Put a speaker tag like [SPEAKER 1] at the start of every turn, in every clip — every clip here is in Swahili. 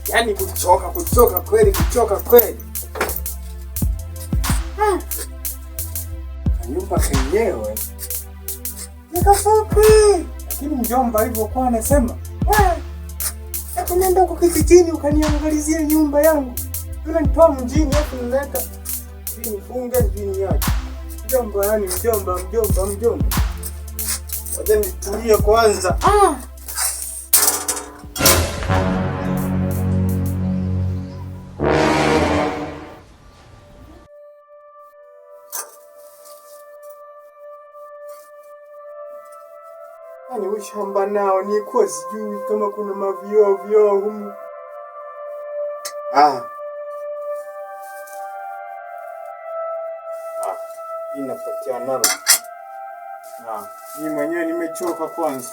[SPEAKER 1] Yaani kuchoka kweli. Nyumba kenyewe nikafupi, lakini mjomba alivyokuwa anasema, nenda huko kijijini ukaniangalizia nyumba yangu. Unanitoa mjini hapo unaleta nifunge mjini yake. Mjomba yani mjomba. Wacha nitulie kwanza. Yaani ushamba nao nikuwa sijui kama kuna mavioo humu. Inapatia nalo. Mimi mwenyewe nimechoka kwanza.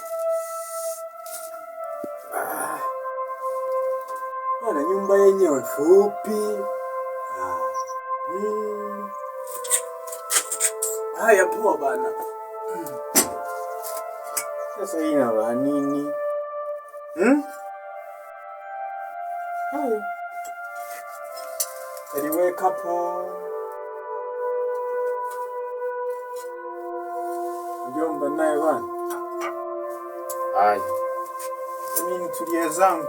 [SPEAKER 1] Ana nyumba yenyewe fupi. Haya poa bana. Sasa hii na nini? Haya. Wake up. Mjomba naye bana. Haya. Mimi nitulie zangu.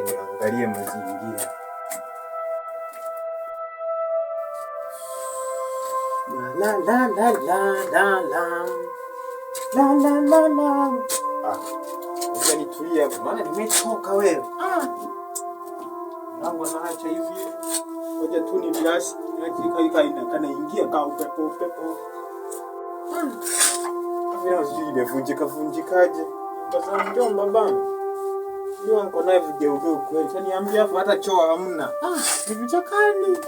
[SPEAKER 1] Niangalie mazingira. Ngoja nitulie hapo maana nimechoka wewe. Nangu naacha hivi. Ngoja tu ni blast, kana ingia ka upepo. Vile sijui imevunjikaje. Sasa mjomba bana. Ndio niko na video kweli. Sasa niambia hapo hata choo hamna. Ni vichakani.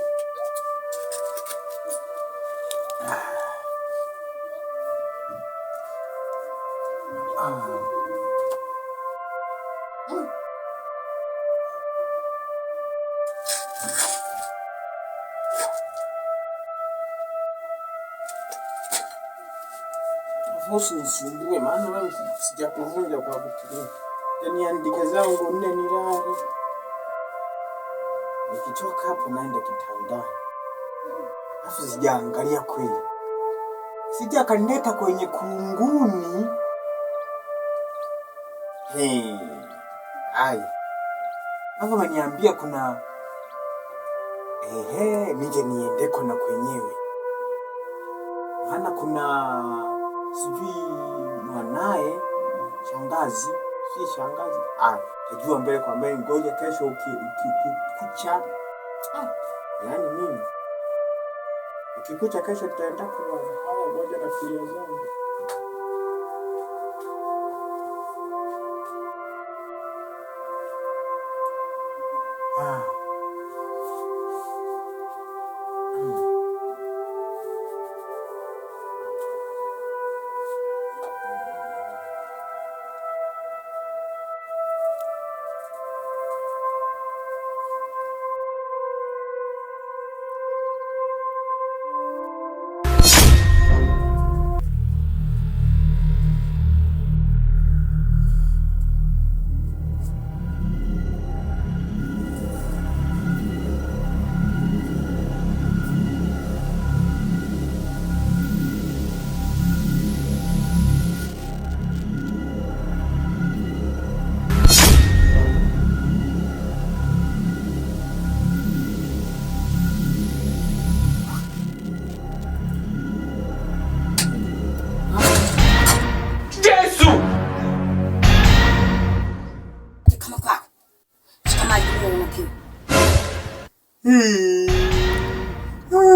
[SPEAKER 1] Usinisumbue maana wewe sijakuvunja kwa vitu. Yaani andike zangu nne nilale. Nikichoka hapo naenda kitandani. Alafu sijaangalia kweli. Sijakanileta kwenye kunguni. Haya. Hapo waniambia kuna nije niendeko na kwenyewe. Maana kuna sijui mwanae shangazi, si shangazi. Tajua mbele kwa mbele, ngoja kesho ukikucha. Yaani mimi ukikucha kesho tutaenda kwa ngoja na filia zangu.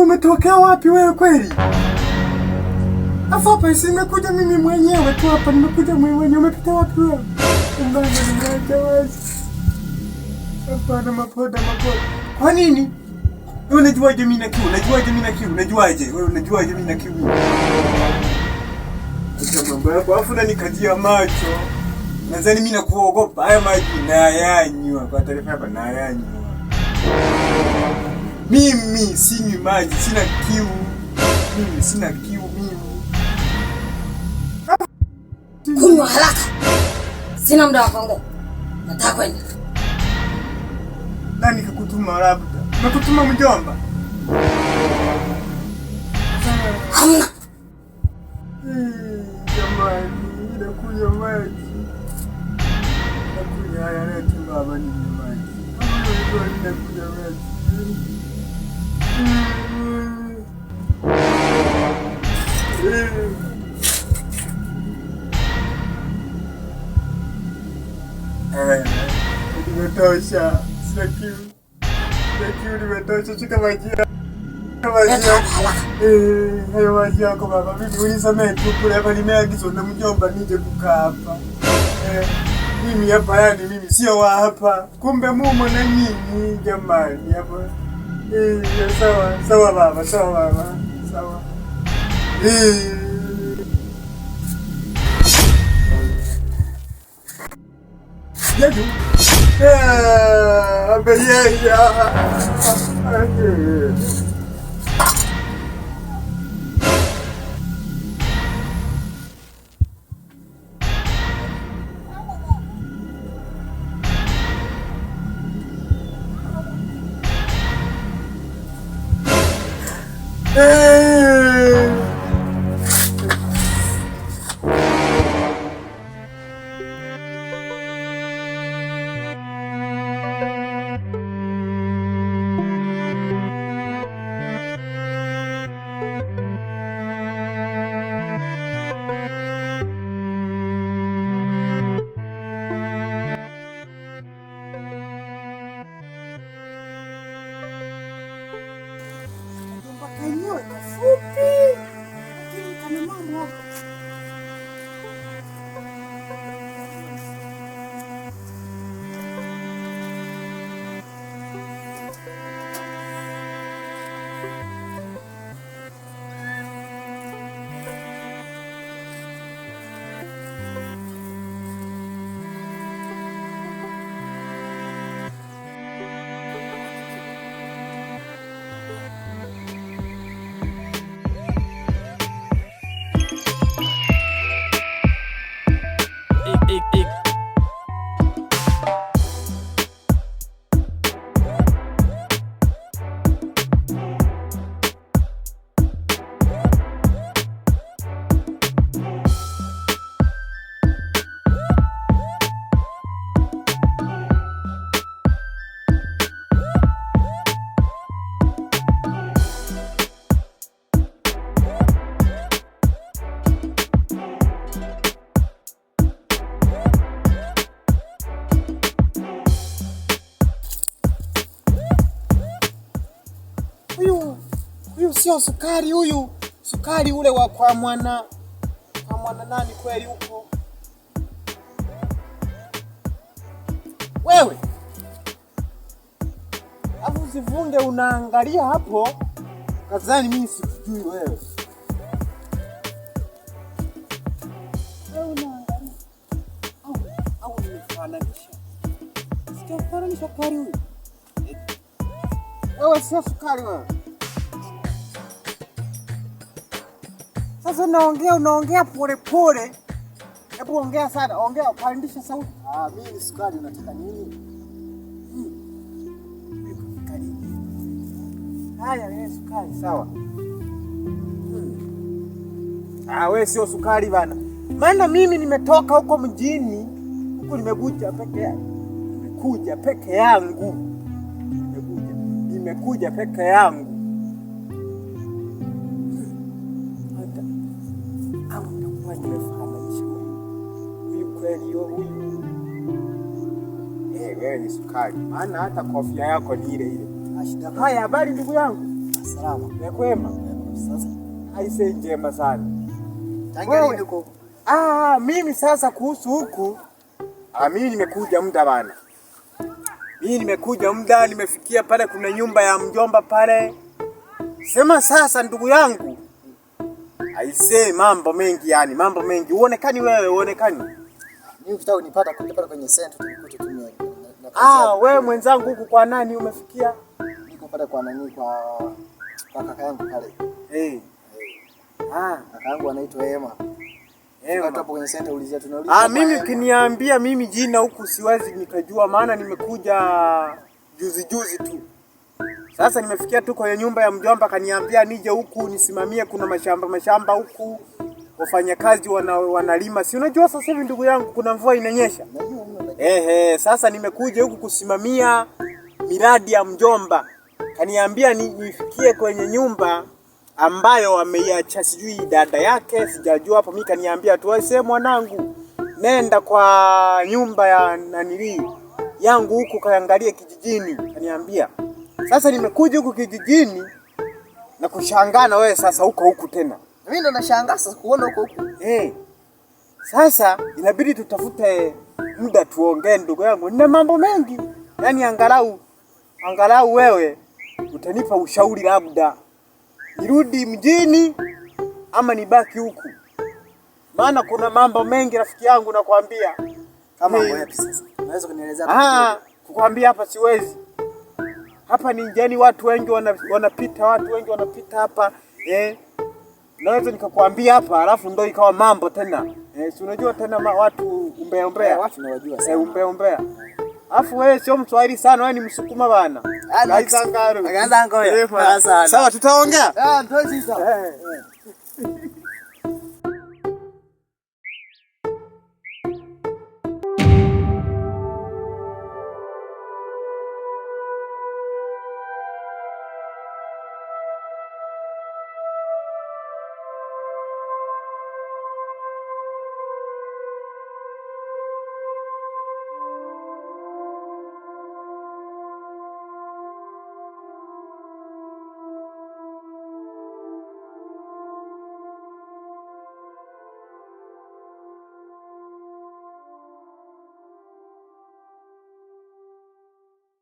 [SPEAKER 1] Umetokea wapi wewe kweli? Hapa simekuja mimi mwenyewe tu hapa, nimekuja mwenyewe. Umepita wapi wewe? Mbona nimeacha wazi? Hapana mapoda. Kwa nini? Wewe unajuaje mimi na kiu? Unajuaje mimi na kiu? Unajuaje? Wewe unajuaje mimi na kiu? Acha mambo yako, afu unanikazia macho. Nadhani mimi nakuogopa. Haya maji nayanywa. Kwa taarifa hapa nayanywa. Mimi sinywi maji, sina kiu. Mimi sina kiu mimi.
[SPEAKER 2] Kunywa haraka. Sina muda wa kuongea. Nataka kwenda.
[SPEAKER 1] Nani kakutuma labda? Nakutuma mjomba?
[SPEAKER 2] Hamna.
[SPEAKER 1] Jamani, nakunywa maji. Nakunywa haya leti baba ni maji. Nakunywa maji. Nimetosha. Sina kiu. Sina kiu, nimetosha. Chika maji. Hayo maji yako baba. Mimi unisamehe tu kule hapa nimeagizwa na mjomba nije kukaa hapa. Mimi hapa yani mimi sio wa hapa. Kumbe mumo na nyinyi jamani hapa. Sawa, sawa baba, sawa baba. Sawa. Yaju. Abeyeya. Huyu sio sukari huyu. Sukari ule wa kwa mwana nani kweli huko. Wewe. Afu usivunge unaangalia hapo. Kazani mimi sikujui wewe. Wewe unaangalia. Au nimefananisha. Sikufananisha sukari huyu. Wewe sio sukari wewe. Sasa unaongea pole pole. Hebu ongea sana, ongea pandisha sauti. Mimi ni sukari unataka nini? Haya wewe sukari sawa. Wewe sio sukari bana. Maana mimi nimetoka huko mjini, huko nimekuja peke yangu. Nimekuja peke yangu. Wewe ni sukari. Maana hata kofia yako ni ile ile. Haya, habari ndugu yangu? Salama. Kwema. Sasa haise njema sana. Tangali ndugu. Mimi sasa kuhusu huku. Mimi nimekuja muda bana. Mimi nimekuja muda, nimefikia pale kuna nyumba ya mjomba pale. Sema sasa ndugu yangu. Aisee, mambo mengi yani, mambo mengi. Uonekani wewe, uonekani.
[SPEAKER 3] Mimi ukitaka unipata pale kwenye center tukikute tu mimi.
[SPEAKER 1] Wewe mwenzangu huku kwa nani umefikia?
[SPEAKER 3] Niko pale kwa nani kwa kaka yangu pale. Kaka yangu anaitwa Ema. Hapo kwenye center ulizia tunauliza.
[SPEAKER 1] Mimi kiniambia mimi jina huku siwezi nikajua maana nimekuja juzi tu. Sasa nimefikia tu kwenye nyumba ya mjomba kaniambia nije huku nisimamie kuna mashamba huku. Wafanyakazi wanalima. Si unajua sasa hivi ndugu yangu kuna mvua inanyesha. Sasa nimekuja huku kusimamia miradi ya mjomba. Kaniambia nifikie kwenye nyumba ambayo ameiacha sijui dada yake, sijajua hapo. Mimi kaniambia tu wewe mwanangu, nenda kwa nyumba ya nanili yangu huku kaangalie kijijini. Kaniambia. Sasa nimekuja huku kijijini na kushangaa na wewe sasa huko tena.
[SPEAKER 3] Mimi ndo nashangaa sasa kuona huko.
[SPEAKER 1] Sasa inabidi tutafute muda tuongee ndugu yangu. Nina mambo mengi. Yaani angalau wewe utanipa ushauri labda. Nirudi mjini ama nibaki huku. Maana kuna mambo mengi rafiki yangu nakwambia.
[SPEAKER 3] Kama mambo yapi sasa? Unaweza kunielezea?
[SPEAKER 1] Kukwambia hapa siwezi. Hapa ni njeni watu wengi wanapita hapa. Naweza nikakwambia hapa alafu ndio ikawa mambo tena. Si unajua tena watu umbea.
[SPEAKER 3] Watu nawajua sana.
[SPEAKER 1] Umbea. Alafu wewe sio Mswahili sana, wewe ni Msukuma bana.
[SPEAKER 3] Akaanza ngoja.
[SPEAKER 1] Sawa tutaongea.
[SPEAKER 3] Ndio sasa.